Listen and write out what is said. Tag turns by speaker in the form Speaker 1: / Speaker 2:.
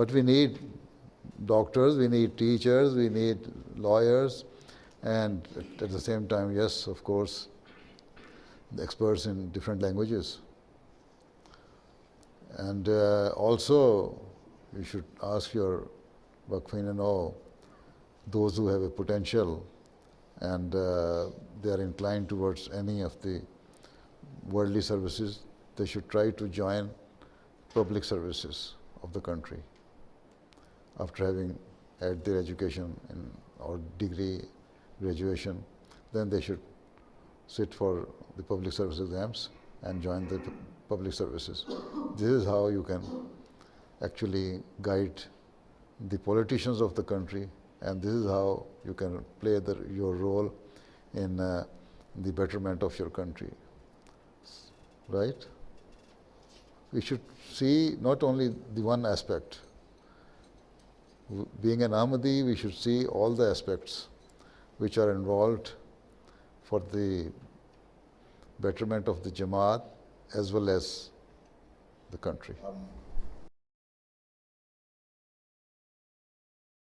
Speaker 1: But we need doctors, we need teachers, we need lawyers, and at the same time, yes, of course, the experts in different languages. And also, you should ask your Waqf-e-nau, those who have a potential and they are inclined towards any of the worldly services, they should try to join public services of the country after having had their education or degree, graduation. Then they should sit for the public service exams and join the public services. This is how you can actually guide the politicians of the country, and this is how you can play your role in the betterment of your country. Right? We should see not only the one aspect. Being an Ahmadi, we should see all the aspects which are involved for the betterment of the Jamaat as well as the country.